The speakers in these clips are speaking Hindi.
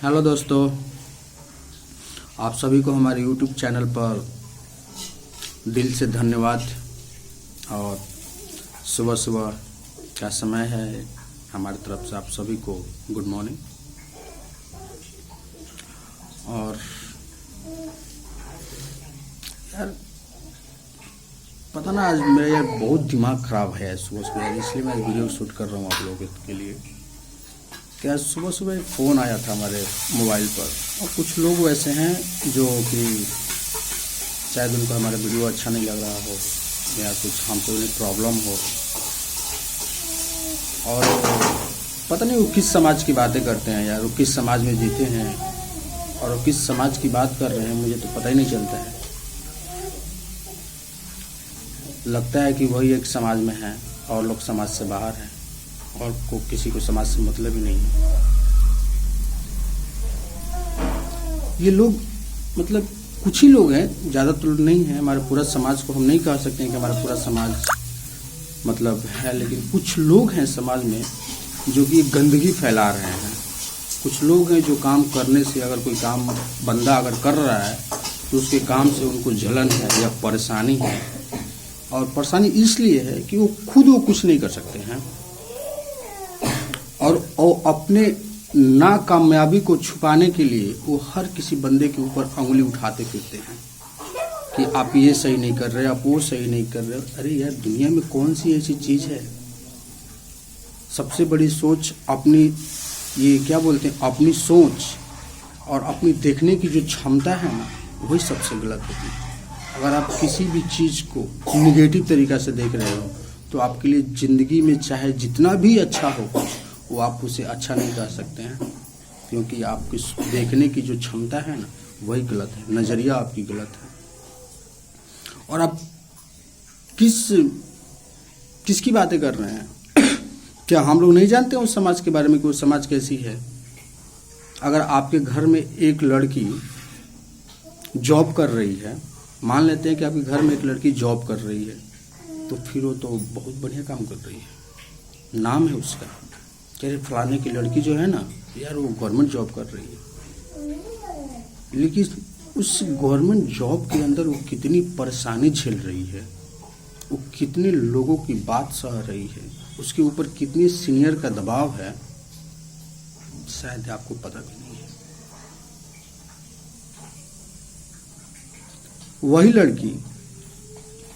हेलो दोस्तों, आप सभी को हमारे YouTube चैनल पर दिल से धन्यवाद। और सुबह सुबह का समय है, हमारी तरफ से आप सभी को गुड मॉर्निंग। और यार पता ना, आज मेरा यार बहुत दिमाग ख़राब है सुबह सुबह, इसलिए मैं वीडियो शूट कर रहा हूँ आप लोगों के लिए। क्या सुबह सुबह एक फ़ोन आया था हमारे मोबाइल पर, और कुछ लोग वैसे हैं जो कि शायद उनको हमारा वीडियो अच्छा नहीं लग रहा हो या कुछ हमको उन्हें प्रॉब्लम हो, और पता नहीं वो किस समाज की बातें करते हैं यार, वो किस समाज में जीते हैं और वो किस समाज की बात कर रहे हैं, मुझे तो पता ही नहीं चलता है। लगता है कि वही एक समाज में है और लोग समाज से बाहर हैं और किसी को समाज से मतलब ही नहीं है। ये लोग मतलब कुछ ही लोग हैं, ज़्यादा तो नहीं है। हमारे पूरा समाज को हम नहीं कह सकते हैं कि हमारा पूरा समाज मतलब है, लेकिन कुछ लोग हैं समाज में जो कि गंदगी फैला रहे हैं। कुछ लोग हैं जो काम करने से, अगर कोई काम बंदा अगर कर रहा है तो उसके काम से उनको जलन है या परेशानी है, और परेशानी इसलिए है कि वो खुद वो कुछ नहीं कर सकते हैं और अपने नाकामयाबी को छुपाने के लिए वो हर किसी बंदे के ऊपर उंगली उठाते फिरते हैं कि आप ये सही नहीं कर रहे, आप वो सही नहीं कर रहे। अरे यार, दुनिया में कौन सी ऐसी चीज़ है? सबसे बड़ी सोच अपनी, ये क्या बोलते हैं, अपनी सोच और अपनी देखने की जो क्षमता है ना, वही सबसे गलत होती है। अगर आप किसी भी चीज़ को निगेटिव तरीक़ा से देख रहे हो तो आपके लिए ज़िंदगी में चाहे जितना भी अच्छा हो वो आप उसे अच्छा नहीं कह सकते हैं, क्योंकि आपकी देखने की जो क्षमता है ना, वही गलत है, नज़रिया आपकी गलत है। और आप किसकी बातें कर रहे हैं? क्या हम लोग नहीं जानते उस समाज के बारे में कि वो समाज कैसी है? अगर आपके घर में एक लड़की जॉब कर रही है, मान लेते हैं कि आपके घर में एक लड़की जॉब कर रही है, तो फिर वो तो बहुत बढ़िया काम कर रही है, नाम है उसका, कह फलाने की लड़की जो है ना यार, वो गवर्नमेंट जॉब कर रही है। लेकिन उस गवर्नमेंट जॉब के अंदर वो कितनी परेशानी झेल रही है, वो कितने लोगों की बात सह रही है, उसके ऊपर कितनी सीनियर का दबाव है, शायद आपको पता भी नहीं है। वही लड़की,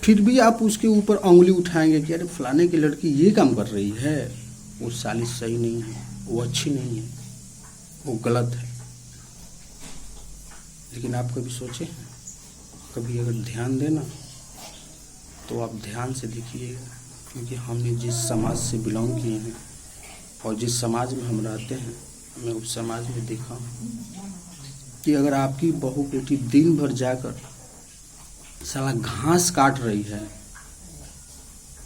फिर भी आप उसके ऊपर उंगली उठाएंगे कि अरे फलाने की लड़की ये काम कर रही है, वो साली सही नहीं है, वो अच्छी नहीं है, वो गलत है। लेकिन आप कभी सोचे, कभी अगर ध्यान देना तो आप ध्यान से देखिएगा, क्योंकि हमने जिस समाज से बिलोंग किए हैं और जिस समाज में हम रहते हैं, मैं उस समाज में देखा कि अगर आपकी बहू बेटी दिन भर जाकर साला घास काट रही है,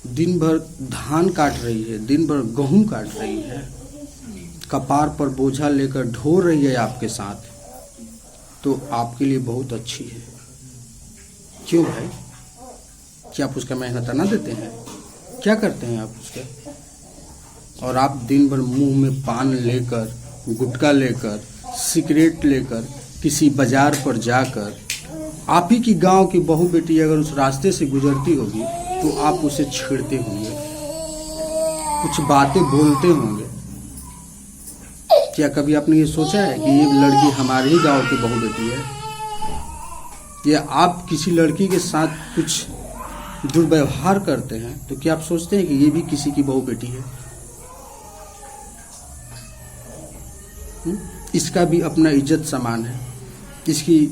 दिन भर धान काट रही है, दिन भर गेहूं काट रही है, कपार पर बोझा लेकर ढो रही है आपके साथ, तो आपके लिए बहुत अच्छी है। क्यों भाई? क्या आप उसका मेहनत ना देते हैं? क्या करते हैं आप उसके? और आप दिन भर मुंह में पान लेकर, गुटखा लेकर, सिगरेट लेकर किसी बाजार पर जाकर, आप ही की गांव की बहू बेटी अगर उस रास्ते से गुजरती होगी तो आप उसे छेड़ते होंगे, कुछ बातें बोलते होंगे। क्या कभी आपने ये सोचा है कि ये लड़की हमारे ही गांव की बहू बेटी है? या आप किसी लड़की के साथ कुछ दुर्व्यवहार करते हैं तो क्या आप सोचते हैं कि ये भी किसी की बहू बेटी है? इसका भी अपना इज्जत समान है, इसकी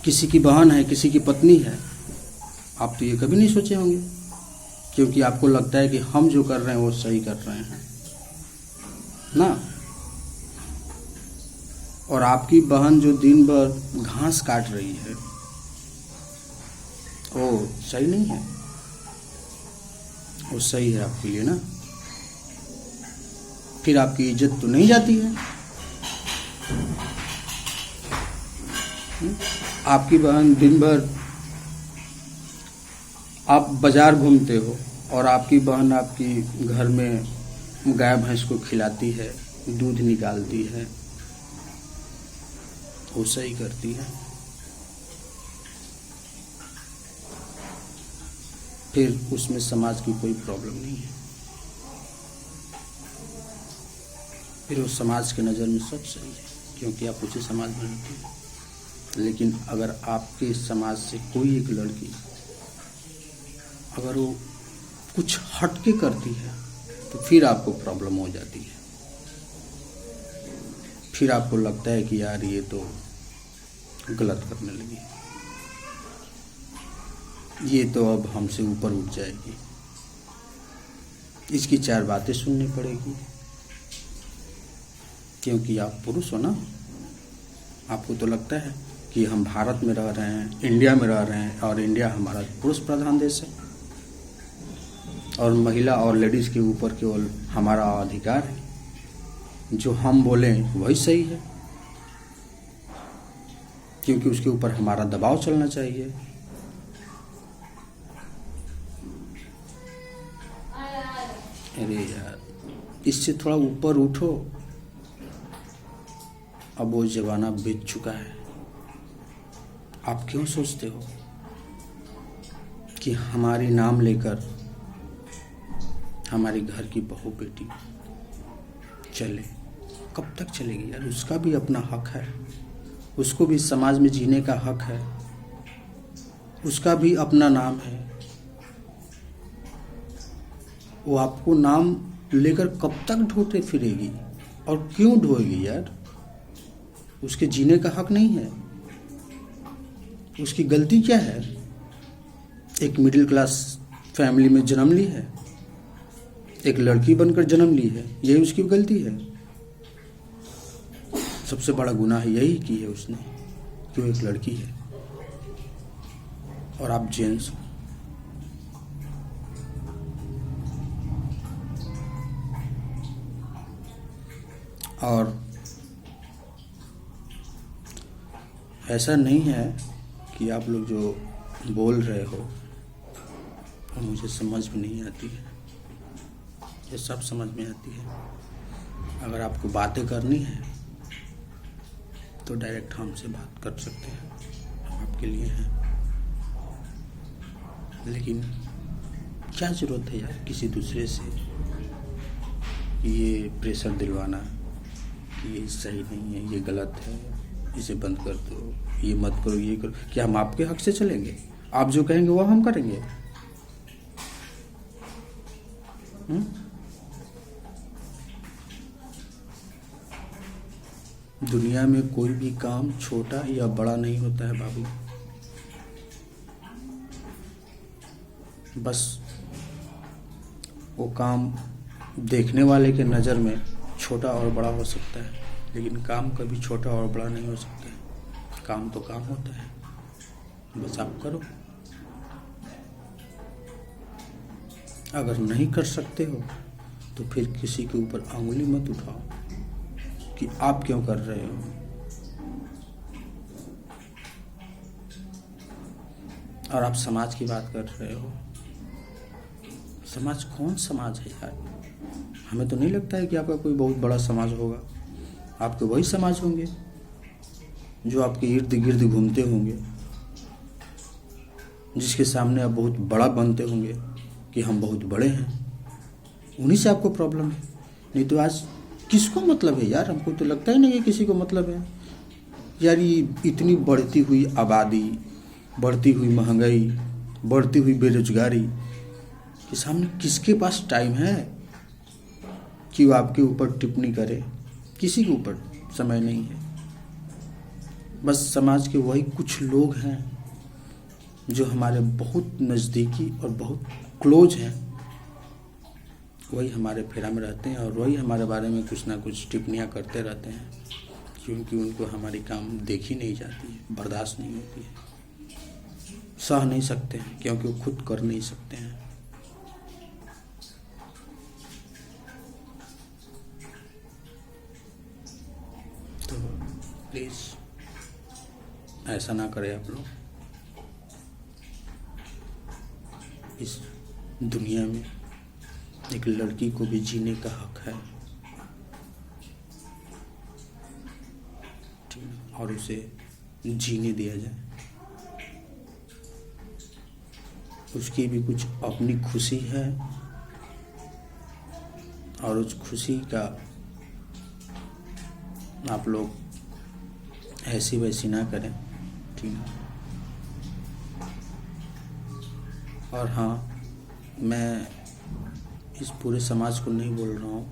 किसी की बहन है, किसी की पत्नी है। आप तो ये कभी नहीं सोचे होंगे, क्योंकि आपको लगता है कि हम जो कर रहे हैं वो सही कर रहे हैं ना। और आपकी बहन जो दिन भर घास काट रही है, वो सही नहीं है, वो सही है आपके लिए ना। फिर आपकी इज्जत तो नहीं जाती है। आपकी बहन दिन भर, आप बाजार घूमते हो और आपकी बहन आपकी घर में गाय भैंस को खिलाती है, दूध निकालती है, वो सही करती है, फिर उसमें समाज की कोई प्रॉब्लम नहीं है, फिर वो समाज के नज़र में सब सही है, क्योंकि आप उसी समाज में रहते हैं। लेकिन अगर आपके समाज से कोई एक लड़की अगर वो कुछ हटके करती है तो फिर आपको प्रॉब्लम हो जाती है, फिर आपको लगता है कि यार ये तो गलत करने लगी, ये तो अब हमसे ऊपर उठ जाएगी, इसकी 4 बातें सुननी पड़ेगी, क्योंकि आप पुरुष हो ना। आपको तो लगता है कि हम भारत में रह रहे हैं, इंडिया में रह रहे हैं, और इंडिया हमारा पुरुष प्रधान देश है, और महिला और लेडीज़ के ऊपर केवल हमारा अधिकार है, जो हम बोलें वही सही है, क्योंकि उसके ऊपर हमारा दबाव चलना चाहिए। अरे यार, इससे थोड़ा ऊपर उठो, अब वो ज़माना बीत चुका है। आप क्यों सोचते हो कि हमारी नाम लेकर हमारे घर की बहू बेटी चले? कब तक चलेगी यार? उसका भी अपना हक है, उसको भी समाज में जीने का हक है, उसका भी अपना नाम है। वो आपको नाम लेकर कब तक ढोते फिरेगी, और क्यों ढोएगी यार? उसके जीने का हक नहीं है? उसकी गलती क्या है? एक मिडिल क्लास फैमिली में जन्म ली है, एक लड़की बनकर जन्म ली है, यही उसकी गलती है? सबसे बड़ा गुनाह यही की है उसने कि वो एक लड़की है और आप जेंट्स हो। और ऐसा नहीं है कि आप लोग जो बोल रहे हो वो मुझे समझ में नहीं आती है, ये सब समझ में आती है। अगर आपको बातें करनी है तो डायरेक्ट हमसे बात कर सकते हैं, हम आपके लिए हैं। लेकिन क्या ज़रूरत है यार किसी दूसरे से ये प्रेशर दिलवाना कि ये सही नहीं है, ये गलत है, इसे बंद कर दो, ये मत करो, ये करो। क्या हम आपके हक से चलेंगे? आप जो कहेंगे वो हम करेंगे? दुनिया में कोई भी काम छोटा या बड़ा नहीं होता है बाबू, बस वो काम देखने वाले के नज़र में छोटा और बड़ा हो सकता है, लेकिन काम कभी छोटा और बड़ा नहीं हो सकता। काम तो काम होता है, बस आप करो। अगर नहीं कर सकते हो तो फिर किसी के ऊपर अंगुली मत उठाओ कि आप क्यों कर रहे हो। और आप समाज की बात कर रहे हो, समाज कौन समाज है यार? हमें तो नहीं लगता है कि आपका कोई बहुत बड़ा समाज होगा। आपके वही समाज होंगे जो आपके इर्द गिर्द घूमते होंगे, जिसके सामने आप बहुत बड़ा बनते होंगे कि हम बहुत बड़े हैं, उन्हीं से आपको प्रॉब्लम है। नहीं तो आज किसको मतलब है यार? हमको तो लगता ही नहीं है किसी को मतलब है यार। ये इतनी बढ़ती हुई आबादी, बढ़ती हुई महंगाई, बढ़ती हुई बेरोजगारी के सामने किसके पास टाइम है कि वो आपके ऊपर टिप्पणी करे? किसी के ऊपर समय नहीं है। बस समाज के वही कुछ लोग हैं जो हमारे बहुत नज़दीकी और बहुत क्लोज हैं, वही हमारे फेरा में रहते हैं और वही हमारे बारे में कुछ ना कुछ टिप्पणियाँ करते रहते हैं, क्योंकि उनको हमारी काम देखी नहीं जाती है, बर्दाश्त नहीं होती है, सह नहीं सकते हैं, क्योंकि वो खुद कर नहीं सकते हैं। तो प्लीज़ ऐसा ना करें आप लोग। इस दुनिया में एक लड़की को भी जीने का हक है, ठीक है? और उसे जीने दिया जाए। उसकी भी कुछ अपनी खुशी है और उस खुशी का आप लोग ऐसी वैसी ना करें, ठीक है। और हाँ, मैं इस पूरे समाज को नहीं बोल रहा हूँ,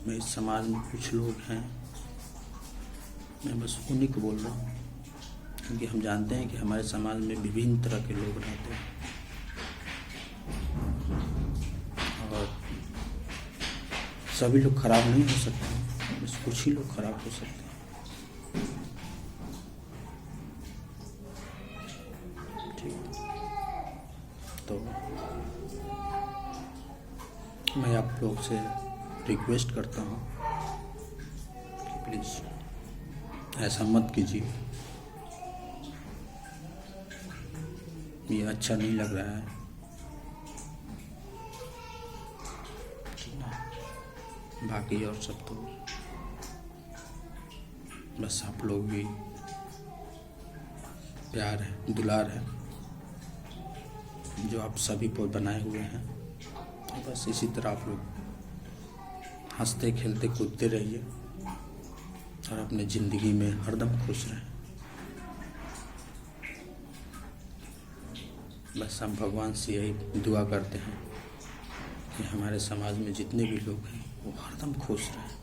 मैं इस समाज में कुछ लोग हैं, मैं बस उन्हीं को बोल रहा हूँ, क्योंकि हम जानते हैं कि हमारे समाज में विभिन्न तरह के लोग रहते हैं और सभी लोग खराब नहीं हो सकते, बस कुछ ही लोग खराब हो सकते हैं। ठीक, तो मैं आप लोग से रिक्वेस्ट करता हूँ कि प्लीज़ ऐसा मत कीजिए, ये अच्छा नहीं लग रहा है, ठीक ना। बाकी और सब तो बस आप लोग भी प्यार है, दुलार है जो आप सभी पर बनाए हुए हैं, तो बस इसी तरह आप लोग हंसते खेलते कूदते रहिए और अपने ज़िंदगी में हरदम खुश रहें। बस हम भगवान से यही दुआ करते हैं कि हमारे समाज में जितने भी लोग हैं वो हरदम खुश रहें।